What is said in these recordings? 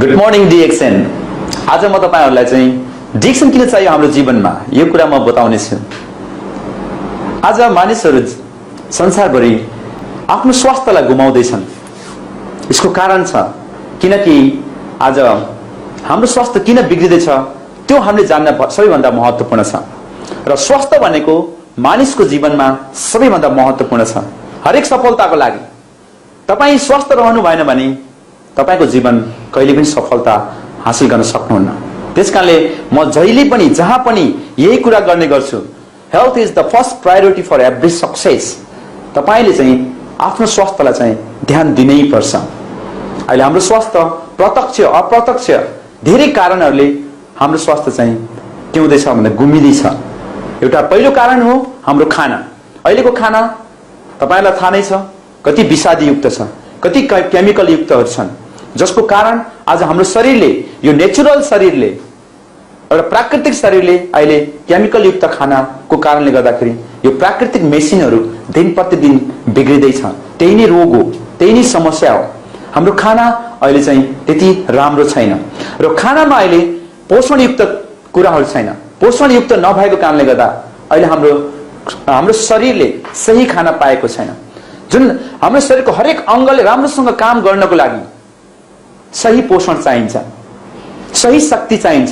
Good morning DXN. आज म तपाईहरुलाई चाहिँ डिएक्सन किन चाहियो हाम्रो जीवनमा यो कुरा म बताउने छु। आज मानिसहरू संसारभरि आफ्नो स्वास्थ्यलाई गुमाउँदैछन्। यसको कारण छ किनकि आज हाम्रो स्वास्थ्य किन बिग्रिदैछ त्यो हामीले जान्न सबैभन्दा महत्त्वपूर्ण छ। र स्वास्थ्य भनेको मानिसको जीवनमा सबैभन्दा महत्त्वपूर्ण छ। हरेक सफलताको लागि तपाई स्वस्थ रहनु भएन भने तपाईको जीवन कहिले पनि सफलता हासिल गर्न सक्नुहुन्न। त्यसकारणले म जहिले पनि जहाँ पनि यही कुरा गर्ने गर्छु, health is the first priority for every success. तपाईले चाहिँ आफ्नो स्वास्थ्यलाई चाहिँ ध्यान दिनै पर्छ। अहिले हाम्रो स्वास्थ्य प्रत्यक्ष अप्रत्यक्ष धेरै कारणहरूले हाम्रो स्वास्थ्य चाहिँ के हुँदैछ भन्दा गुमिँदैछ। एउटा पहिलो कारण हो हाम्रो खाना। अहिलेको खाना तपाईलाई थाहा नै छ कति विषादी युक्त छ, कति केमिकल युक्तहरू छन्, जसको कारण आज हाम्रो शरीरले यो नेचुरल शरीरले एउटा प्राकृतिक शरीरले अहिले केमिकल युक्त खानाको कारणले गर्दाखेरि यो प्राकृतिक मेसिनहरू दिन प्रतिदिन बिग्रिँदैछ। त्यही नै रोग हो, त्यही नै समस्या हो। हाम्रो खाना अहिले चाहिँ त्यति राम्रो छैन र खानामा अहिले पोषणयुक्त कुराहरू छैन। पोषणयुक्त नभएको कारणले गर्दा अहिले हाम्रो शरीरले सही खाना पाएको छैन। जुन हाम्रो शरीरको हरेक अङ्गले राम्रोसँग काम गर्नको लागि सही पोषण चाहिन्छ, सही शक्ति चाहिन्छ।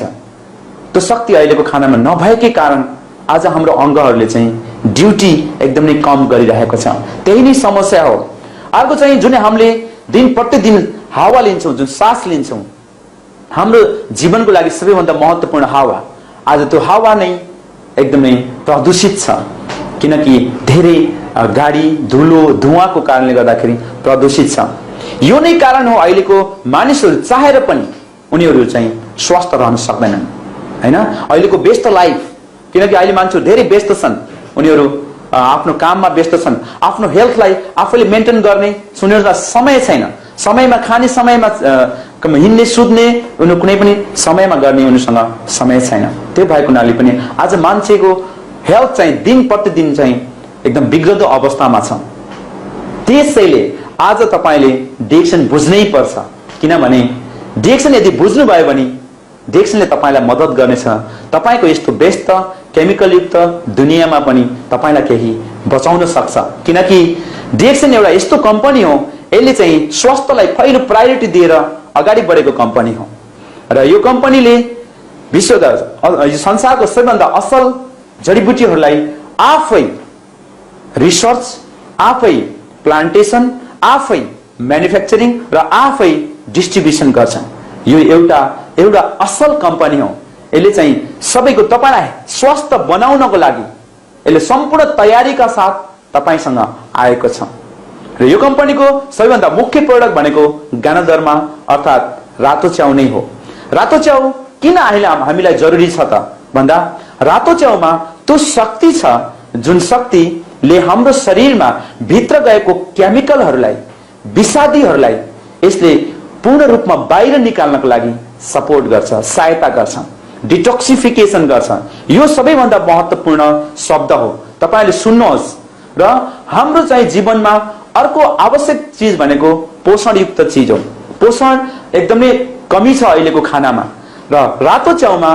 त्यो शक्ति अहिलेको खानामा नभएकै कारण आज हाम्रो अङ्गहरूले चाहिँ ड्युटी एकदमै कम गरिरहेको छ। त्यही नै समस्या हो। अर्को चाहिँ जुन हामीले दिन प्रतिदिन हावा लिन्छौँ, जुन सास लिन्छौँ, हाम्रो जीवनको लागि सबैभन्दा महत्त्वपूर्ण हावा, आज त्यो हावा नै एकदमै प्रदूषित छ। किनकि धेरै गाडी धुलो धुवाको कारणले गर्दाखेरि प्रदूषित छ। यो नै कारण हो अहिलेको मानिसहरू चाहेर पनि उनीहरू चाहिँ स्वस्थ रहन सक्दैनन्। हैन, अहिलेको व्यस्त लाइफ, किनकि अहिले मान्छेहरू धेरै व्यस्त छन्, उनीहरू आफ्नो काममा व्यस्त छन्। आफ्नो हेल्थलाई आफैले मेन्टेन गर्ने उनीहरूलाई समय छैन। समयमा खाने, समयमा हिँड्ने सुत्ने उनीहरू कुनै पनि समयमा गर्ने उनीहरूसँग समय छैन। त्यो भएको हुनाले पनि आज मान्छेको हेल्थ चाहिँ दिन प्रतिदिन चाहिँ एकदम बिग्रदो अवस्थामा छ। त्यसैले आज तपाईले डिएक्सन बुझ्नै पर्छ। किनभने डिएक्सन यदि बुझ्नुभयो भने डिएक्सनले तपाईलाई मद्दत गर्नेछ। तपाईको यस्तो व्यस्त केमिकल युक्त दुनियाँमा पनि तपाईलाई केही बचाउन सक्छ। किनकि डिएक्सन एउटा यस्तो कम्पनी हो, यसले चाहिँ स्वास्थ्यलाई पहिलो प्रायोरिटी दिएर अगाडि बढेको कम्पनी हो। र यो कम्पनीले विश्वका संसारको सबैभन्दा असल जडीबुटीहरूलाई आफै रिसर्च, आफै प्लान्टेसन, आफै म्यानुफ्याक्चरिङ र आफै डिस्ट्रिब्युसन गर्छन्। यो एउटा असल कम्पनी हो। यसले चाहिँ सबैको तपाईलाई स्वस्थ बनाउनको लागि यसले सम्पूर्ण तयारीका साथ तपाईसँग आएको छ। र यो कम्पनीको सबैभन्दा मुख्य प्रोडक्ट भनेको गानादरमा अर्थात् रातो च्याउ नै हो। रातो च्याउ किन हामीलाई जरुरी छ त भन्दा रातो च्याउमा त्यो शक्ति छ जुन शक्तिले हाम्रो शरीरमा भित्र गएको केमिकलहरूलाई, विषादीहरूलाई यसले पूर्ण रूपमा बाहिर निकाल्नको लागि सपोर्ट गर्छ, सहायता गर्छ, डिटोक्सिफिकेसन गर्छ। यो सबैभन्दा महत्त्वपूर्ण शब्द हो, तपाईले सुन्नुहोस्। र हाम्रो चाहिँ जीवनमा अर्को आवश्यक चिज भनेको पोषणयुक्त चिज हो। पोषण एकदमै कमी छ अहिलेको खानामा र रातो च्याउमा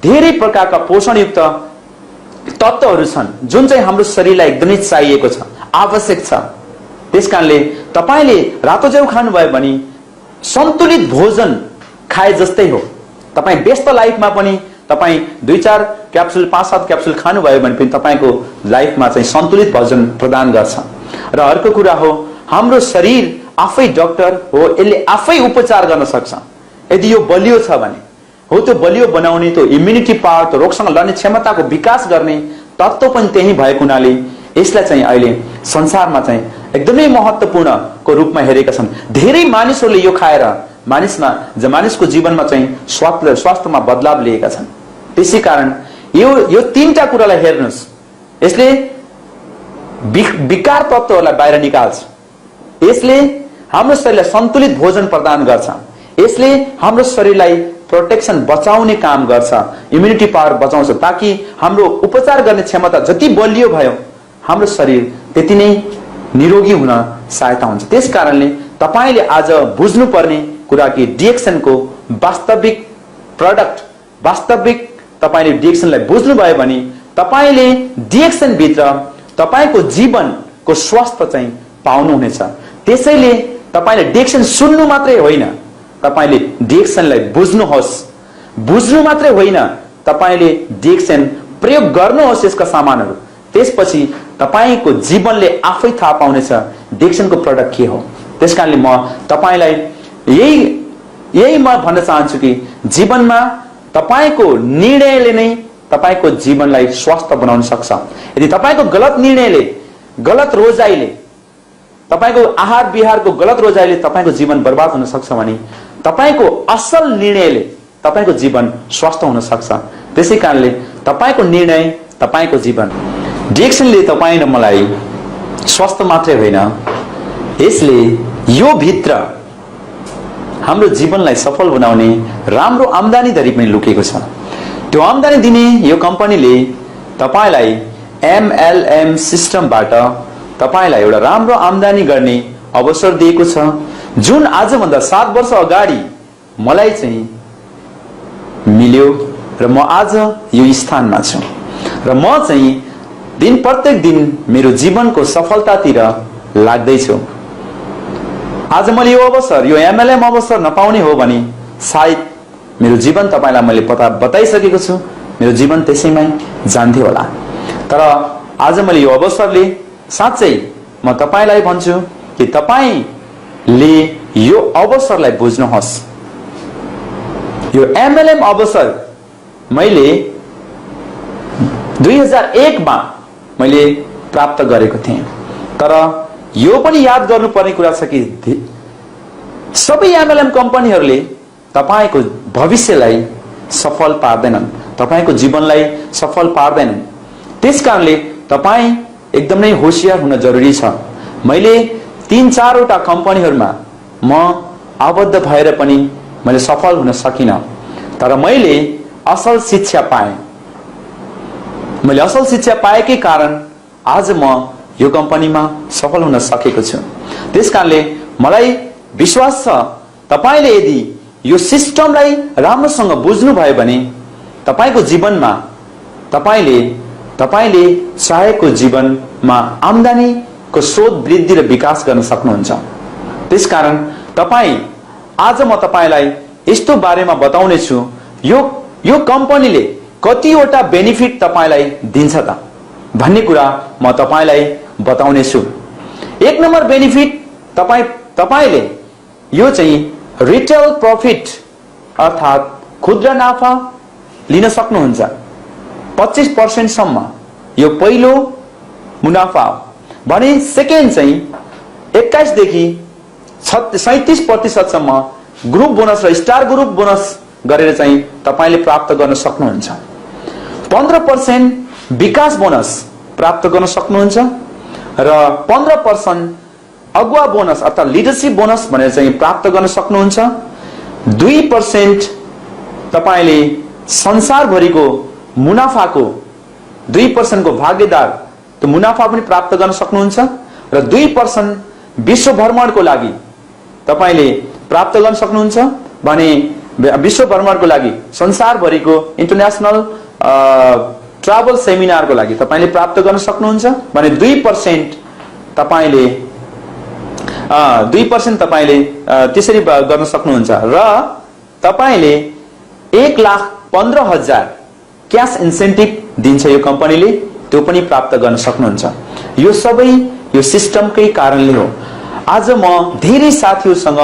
धेरै प्रकारका पोषणयुक्त तत्त्वहरू छन् जुन चाहिँ हाम्रो शरीरलाई एकदमै चाहिएको छ, आवश्यक छ। त्यसकारणले तपाईले रातो च्याउ खानुभयो भने सन्तुलित भोजन खाए जस्तै हो। तपाई व्यस्त लाइफमा पनि तपाई 2-4 क्याप्सुल 5-7 क्याप्सुल खानुभयो भने पनि तपाईको लाइफमा चाहिँ सन्तुलित भोजन प्रदान गर्छ। र अर्को कुरा हो हाम्रो शरीर आफै डाक्टर हो, यसले आफै उपचार गर्न सक्छ यदि यो बलियो छ भने। हो त्यो बलियो बनाउने, त्यो इम्युनिटी पावर, त्यो रोगसँग लड्ने क्षमताको विकास गर्ने तत्त्व पनि त्यही भएको हुनाले यसलाई चाहिँ अहिले संसारमा चाहिँ एकदमै महत्त्वपूर्णको रूपमा हेरेका छन्। धेरै मानिसहरूले यो खाएर मानिसको जीवनमा चाहिँ स्वास्थ्यमा बदलाव लिएका छन्। त्यसै कारण यो तीनटा कुरालाई हेर्नुस्। यसले विकार तत्त्वहरूलाई बाहिर निकाल्छ, यसले हाम्रो शरीरलाई सन्तुलित भोजन प्रदान गर्छ, यसले हाम्रो शरीरलाई प्रोटेक्सन बचाउने काम गर्छ, इम्युनिटी पावर बचाउँछ, ताकि हाम्रो उपचार गर्ने क्षमता जति बलियो भयो हाम्रो शरीर त्यति नै निरोगी हुन सहायता हुन्छ। त्यसकारणले तपाईले आज बुझ्नुपर्ने कुरा कि डिएक्सनको वास्तविक प्रोडक्ट, वास्तविक तपाईले डिएक्सनलाई बुझ्नुभयो भने तपाईले डिएक्सन भित्र तपाईको जीवनको स्वास्थ्य चाहिँ पाउनुहुनेछ। त्यसैले तपाईले डिएक्सन सुन्नु मात्रै होइन, तपाईले डिएक्सनलाई बुझ्नुहोस्। बुझ्नु मात्रै होइन, तपाईले डिएक्सन प्रयोग गर्नुहोस् यसका सामानहरू। त्यसपछि तपाईको जीवनले आफै थाहा पाउनेछ डिएक्सनको प्रोडक्ट के हो। त्यसकारणले म तपाईलाई यही म भन्न चाहन्छु कि जीवनमा तपाईको निर्णयले नै तपाईको जीवनलाई स्वस्थ बनाउन सक्छ। यदि तपाईको गलत निर्णयले, गलत रोजाइले, तपाईको आहार विहारको गलत रोजाइले तपाईको जीवन बर्बाद हुन सक्छ भने तपाईको असल निर्णयले तपाईको जीवन स्वस्थ हुन सक्छ। त्यसैकारणले तपाईको निर्णय, तपाईको जीवन। डिएक्सनले तपाई र मलाई स्वस्थ मात्रै होइन, यसले यो भित्र हाम्रो जीवनलाई सफल बनाउने राम्रो आम्दानी धरि पनि लुकेको छ। त्यो आम्दानी दिने यो कम्पनीले तपाईलाई एमएलएम सिस्टमबाट तपाईलाई एउटा राम्रो आम्दानी गर्ने अवसर दिएको छ, जुन आजभन्दा 7 वर्ष अगाडि मलाई चाहिँ मिल्यो र म आज यो स्थानमा छु र म चाहिँ प्रत्येक दिन मेरो जीवनको सफलतातिर लाग्दैछु। आज मैले यो अवसर, यो एमएलएम अवसर नपाउने हो भने सायद मेरो जीवन तपाईलाई मैले बताइसकेको छु, मेरो जीवन त्यसैमै जान्थ्यो होला। तर आज मैले यो अवसरले साँच्चै म तपाईलाई भन्छु कि तपाईले यो अवसरलाई बुझ्नुहोस्। यो एमएलएम अवसर मैले 2001 मा मैले प्राप्त गरेको थिएँ। तर यो पनि याद गर्नुपर्ने कुरा छ कि सबै एमएलएम कम्पनीहरूले तपाईको भविष्यलाई सफल पार्दैनन्, तपाईको जीवनलाई सफल पार्दैनन्। त्यसकारणले तपाई एकदमै होशियार हुन जरुरी छ। मैले 3-4 वटा कम्पनीहरुमा म आबद्ध भएर पनि मैले सफल हुन सकिन। तर मैले असल शिक्षा पाएँ। मैले असल शिक्षा पाएकै कारण आज म यो कम्पनीमा सफल हुन सकेको छु। त्यसकारणले मलाई विश्वास छ तपाईले यदि यो सिस्टमलाई राम्रोसँग बुझ्नु भयो भने तपाईको जीवनमा तपाईले चाहेको जीवनमा आम्दानीको स्रोत वृद्धि र विकास गर्न सक्नुहुन्छ। त्यसकारण आज म तपाईलाई यस्तो बारेमा बताउने छु, यो कम्पनीले कतिवटा बेनिफिट तपाईलाई दिन्छ त भन्ने कुरा म तपाईलाई बताउने छु। 1 नम्बर बेनिफिट तपाईले यो चाहिँ रिटेल प्रॉफिट अर्थात खुद्रा नाफा लिन सक्नुहुन्छ। 25% सम्म यो पहिलो मुनाफा भने सेकेन्ड चाहिँ 21 देखि 37% सम्म ग्रुप बोनस र स्टार ग्रुप बोनस गरेर चाहिँ तपाईले प्राप्त गर्न सक्नुहुन्छ। 15% विकास बोनस प्राप्त गर्न सक्नुहुन्छ र 15% अगुवा बोनस अर्थात लिडरशिप बोनस भनेर चाहिँ प्राप्त गर्न सक्नुहुन्छ। 2% तपाईले संसारभरिको मुनाफाको 2% को भागीदार त्यो मुनाफा पनि प्राप्त गर्न सक्नुहुन्छ र 2% विश्व भ्रमणको लागि तपाईले प्राप्त गर्न सक्नुहुन्छ। भने विश्व भ्रमणको लागि संसारभरिको इन्टरनेशनल ट्राभल सेमिनारको लागि तपाईले प्राप्त गर्न सक्नुहुन्छ। भने 2% तपाईले त्यसरी गर्न सक्नुहुन्छ र तपाईले 1,15,000 क्याश इन्सेन्टिभ दिन्छ यो कम्पनीले, त्यो पनि प्राप्त गर्न सक्नुहुन्छ। यो सबै यो सिस्टमकै कारणले हो। आज म धेरै साथीहरुसँग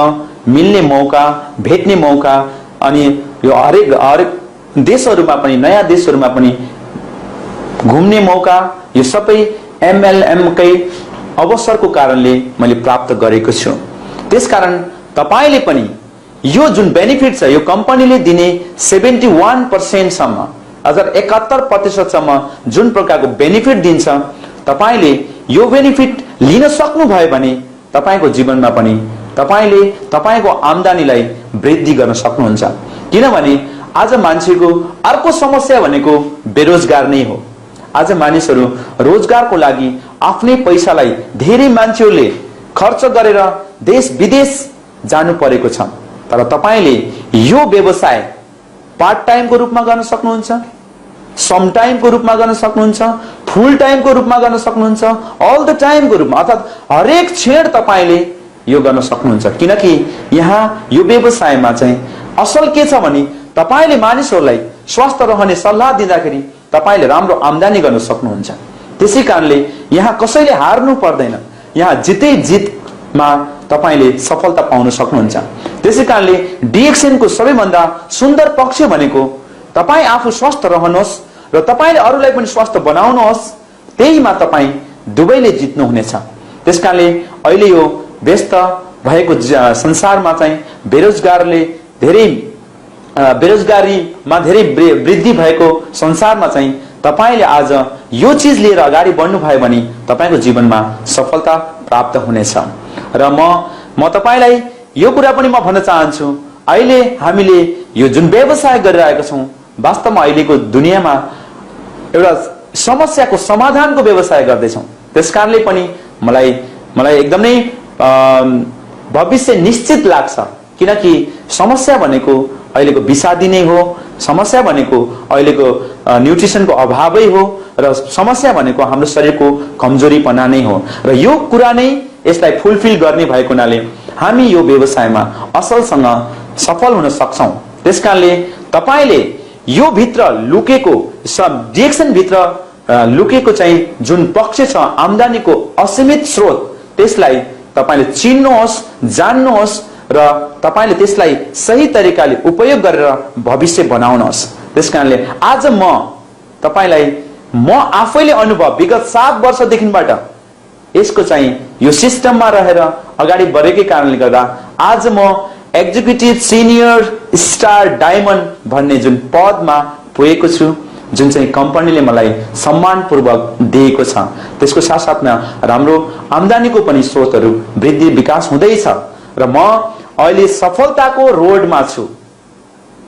मिल्ने मौका, भेट्ने मौका अनि यो हरेक देशहरुमा पनि, नयाँ देशहरुमा पनि घुम्ने मौका, यो सबै एमएलएम कै अवसरको कारणले मैले प्राप्त गरेको छु। त्यसकारण तपाईले पनि यो जुन बेनिफिट छ, यो कम्पनीले दिने 71% सम्म अझ 71% सम्म जुन प्रकारको बेनिफिट दिन्छ, तपाईले यो बेनिफिट लिन सक्नु भयो भने तपाईको जीवनमा पनि तपाईले तपाईको आम्दानीलाई वृद्धि गर्न सक्नुहुन्छ। किनभने आज मान्छेको अर्को समस्या भनेको बेरोजगार नै हो। आज मानिसहरू रोजगारको लागि आफ्नै पैसालाई धेरै मान्छेहरूले खर्च गरेर देश विदेश जानु परेको छ। तर तपाईले यो व्यवसाय पार्ट टाइमको रूपमा गर्न सक्नुहुन्छ, सम टाइमको रूपमा गर्न सक्नुहुन्छ, फुल टाइमको रूपमा गर्न सक्नुहुन्छ, अल द टाइमको रूपमा, अर्थात हरेक क्षण तपाईले यो गर्न सक्नुहुन्छ। किनकि यहाँ यो व्यवसायमा चाहिँ असल के छ भने तपाईले मानिसहरूलाई स्वस्थ रहने सल्लाह दिँदाखेरि तपाईले राम्रो आम्दानी गर्न सक्नुहुन्छ। त्यसै कारणले यहाँ कसैले हार्नु पर्दैन, यहाँ जितै जितमा तपाईले सफलता पाउन सक्नुहुन्छ। त्यसै कारणले DXN को सबैभन्दा सुन्दर पक्ष भनेको तपाई आफू स्वस्थ रहनुहोस् र तपाईले अरूलाई पनि स्वस्थ बनाउनुहोस्, त्यहीमा तपाई दुवैले जित्नु हुनेछ। त्यसकारणले अहिले यो व्यस्त भएको संसारमा चाहिँ बेरोजगारीमा धेरै वृद्धि भएको संसारमा चाहिँ तपाईले आज यो चीज लिएर अगाडि बढ्नु भयो भने तपाईको जीवनमा सफलता प्राप्त हुनेछ। र म तपाईलाई यो कुरा पनि म भन्न चाहन्छु, अहिले हामीले यो जुन व्यवसाय गरिरहेका छौं वास्तवमा अहिलेको दुनियाँमा एउटा समस्याको समाधानको व्यवसाय गर्दैछौं। त्यसकारणले पनि मलाई एकदमै भविष्य निश्चित लाग्छ, किनकि समस्या भनेको अहिलेको विषादी नै हो, समस्या भनेको अहिलेको न्युट्रिसनको अभावै हो, र समस्या भनेको हाम्रो शरीरको कमजोरीपना नै हो। र यो कुरा नै यसलाई फुलफिल गर्ने भएको हुनाले हामी यो व्यवसायमा असलसँग सफल हुन सक्छौं। त्यसकारणले तपाईले यो भित्र लुकेको DXN भित्र लुकेको चाहिँ जुन पक्ष छ आम्दानीको असीमित स्रोत, त्यसलाई तपाईले चिन्नुहोस्, जान्नुहोस् र तपाईले त्यसलाई सही तरिकाले उपयोग गरेर भविष्य बनाउनुहोस्। त्यसकारणले आज म तपाईलाई म आफैले अनुभव विगत 7 वर्षदेखिबाट यसको चाहिँ यो सिस्टममा रहेर अगाडि बढेकै कारणले गर्दा आज म एक्जिक्युटिभ सिनियर स्टार डायमन्ड भन्ने जुन पदमा पुगेको छु, जुन चाहिँ कम्पनीले मलाई सम्मानपूर्वक दिएको छ। त्यसको साथसाथमा राम्रो आम्दानीको पनि स्रोतहरू वृद्धि विकास हुँदैछ र म अहिले सफलताको रोडमा छु।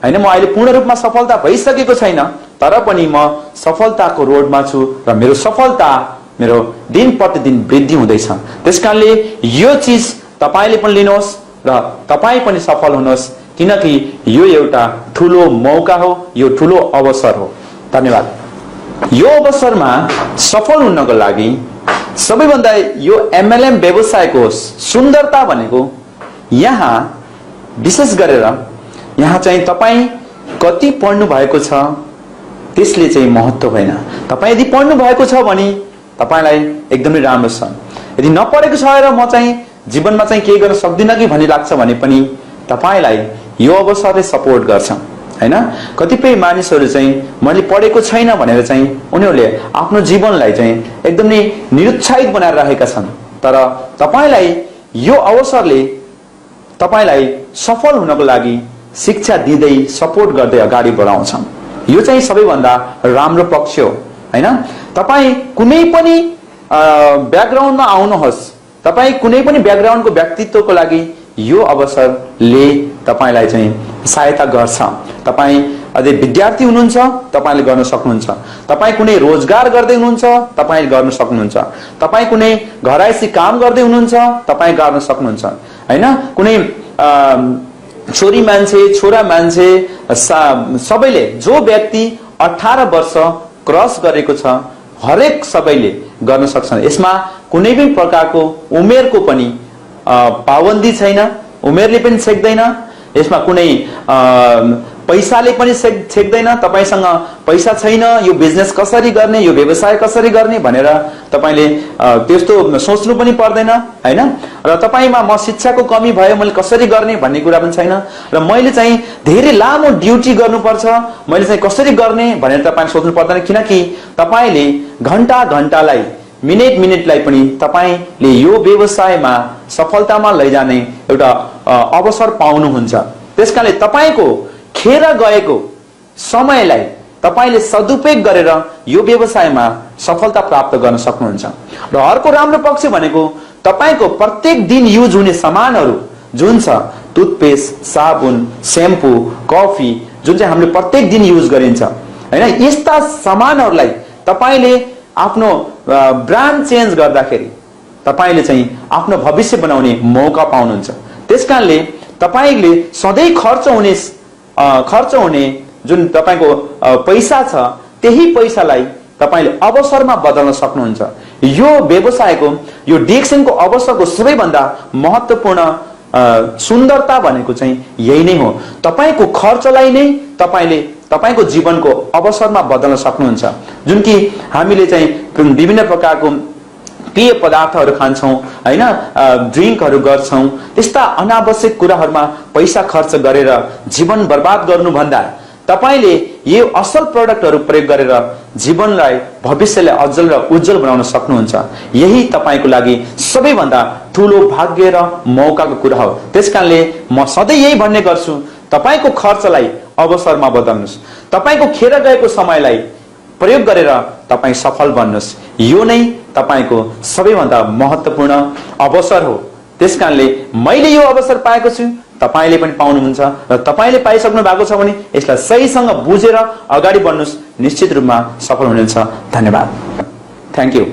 हैन, म अहिले पूर्ण रूपमा सफलता भइसकेको छैन, तर पनि म सफलताको रोडमा छु र मेरो सफलता मेरो दिन प्रतिदिन वृद्धि हुँदैछ। त्यसकारणले यो चीज तपाईले पनि लिनुहोस् र तपाई पनि सफल हुनुहोस्, किनकि यो एउटा ठूलो मौका हो, यो ठूलो अवसर हो। धन्यवाद। यो अवसरमा सफल हुनको लागि सबैभन्दा यो MLM व्यवसायको सुन्दरता भनेको यहाँ विशेष गरेर यहाँ चाहिँ तपाई कति पढ्नु भएको छ त्यसले चाहिँ महत्त्व होइन। तपाई यदि पढ्नु भएको छ भने तपाईलाई एकदमै राम्रो छ। यदि नपढेको छ र म चाहिँ जीवनमा चाहिँ के गर्न सक्दिन कि भन्ने लाग्छ भने पनि तपाईलाई यो अवसरले सपोर्ट गर्छ। हैन, कतिपय मानिसहरू चाहिँ मैले पढेको छैन भनेर चाहिँ उनीहरूले आफ्नो जीवनलाई चाहिँ एकदमै निरुत्साहित बनाएर राखेका छन्, तर तपाईलाई यो अवसरले तपाईलाई सफल हुनको लागि शिक्षा दिँदै सपोर्ट गर्दै अगाडि बढाउँछ। यो चाहिँ सबैभन्दा राम्रो पक्ष हो। हैन, तपाई कुनै पनि ब्याकग्राउन्डमा आउनुहोस्, तपाई कुनै पनि ब्याकग्राउन्डको व्यक्तित्वको लागि यो अवसरले तपाईलाई चाहिँ सहायता गर्छ। तपाई अझै विद्यार्थी हुनुहुन्छ, तपाईले गर्न सक्नुहुन्छ। तपाई कुनै रोजगार गर्दै हुनुहुन्छ, तपाईले गर्न सक्नुहुन्छ। तपाई कुनै घरायसी काम गर्दै हुनुहुन्छ, तपाई गर्न सक्नुहुन्छ। हैन, कुनै छोरी मान्छे छोरा मान्छे सबैले, जो व्यक्ति 18 वर्ष क्रस गरेको छ हरेक सबैले गर्न सक्छन्। यसमा कुनै पनि प्रकारको उमेरको पनि पाबन्दी छैन, उमेरले पनि छेक्दैन। यसमा कुनै पैसाले पनि छेक्दैन। तपाईसँग पैसा छैन, यो बिजनेस कसरी गर्ने, यो व्यवसाय कसरी गर्ने भनेर तपाईले त्यस्तो सोच्नु पनि पर्दैन। हैन, र तपाईमा म शिक्षाको कमी भयो मैले कसरी गर्ने भन्ने कुरा पनि छैन, र मैले चाहिँ धेरै लामो ड्युटी गर्नुपर्छ मैले चाहिँ कसरी गर्ने भनेर तपाईले सोच्नु पर्दैन, किनकि तपाईले घण्टा घण्टालाई मिनेट मिनेटलाई पनि तपाईले यो व्यवसायमा सफलतामा लैजाने एउटा अवसर पाउनुहुन्छ। त्यसकारणले तपाईको खेर गएको समयलाई तपाईले सदुपयोग गरेर यो व्यवसायमा सफलता प्राप्त गर्न सक्नुहुन्छ। र अर्को राम्रो पक्ष भनेको तपाईको प्रत्येक दिन युज हुने सामानहरू जुन छ, टुथपेस्ट, साबुन, श्याम्पू, कफी, जुन चाहिँ हामीले प्रत्येक दिन युज गरिन्छ, हैन, यस्ता सामानहरूलाई तपाईले आफ्नो ब्रान्ड चेन्ज गर्दाखेरि तपाईले चाहिँ आफ्नो भविष्य बनाउने मौका पाउनुहुन्छ। त्यसकारणले तपाईले सधैँ खर्च हुने जुन तपाईको पैसा छ त्यही पैसालाई तपाईले अवसरमा बदल्न सक्नुहुन्छ। यो व्यवसायको यो डिएक्सनको अवसरको सबैभन्दा महत्त्वपूर्ण सुन्दरता भनेको चाहिँ यही नै हो। तपाईको खर्चलाई नै तपाईले तपाईको जीवनको अवसरमा बदल्न सक्नुहुन्छ। जुन कि हामीले चाहिँ विभिन्न प्रकारको पेय पदार्थहरू खान्छौं हैन, ड्रिङ्कहरू गर्छौं, त्यस्ता अनावश्यक कुराहरूमा पैसा खर्च गरेर जीवन बर्बाद गर्नुभन्दा तपाईले यो असल प्रोडक्टहरू प्रयोग गरेर जीवनलाई भविष्यलाई अझल र उज्जवल बनाउन सक्नुहुन्छ। यही तपाईको लागि सबैभन्दा ठूलो भाग्य र मौकाको कुरा हो। त्यसकारणले म सधैँ यही भन्ने गर्छु, तपाईको खर्चलाई अवसरमा बदल्नुस्, तपाईको खेर गएको समयलाई प्रयोग गरेर तपाई सफल बन्नुस्। यो नै तपाईको सबैभन्दा महत्त्वपूर्ण अवसर हो। त्यसकारणले मैले यो अवसर पाएको छु, तपाईले पनि पाउनुहुन्छ र तपाईले पाइसक्नु भएको छ भने यसलाई सहीसँग बुझेर अगाडि बढ्नुस्, निश्चित रूपमा सफल हुनुहुन्छ। धन्यवाद। Thank you.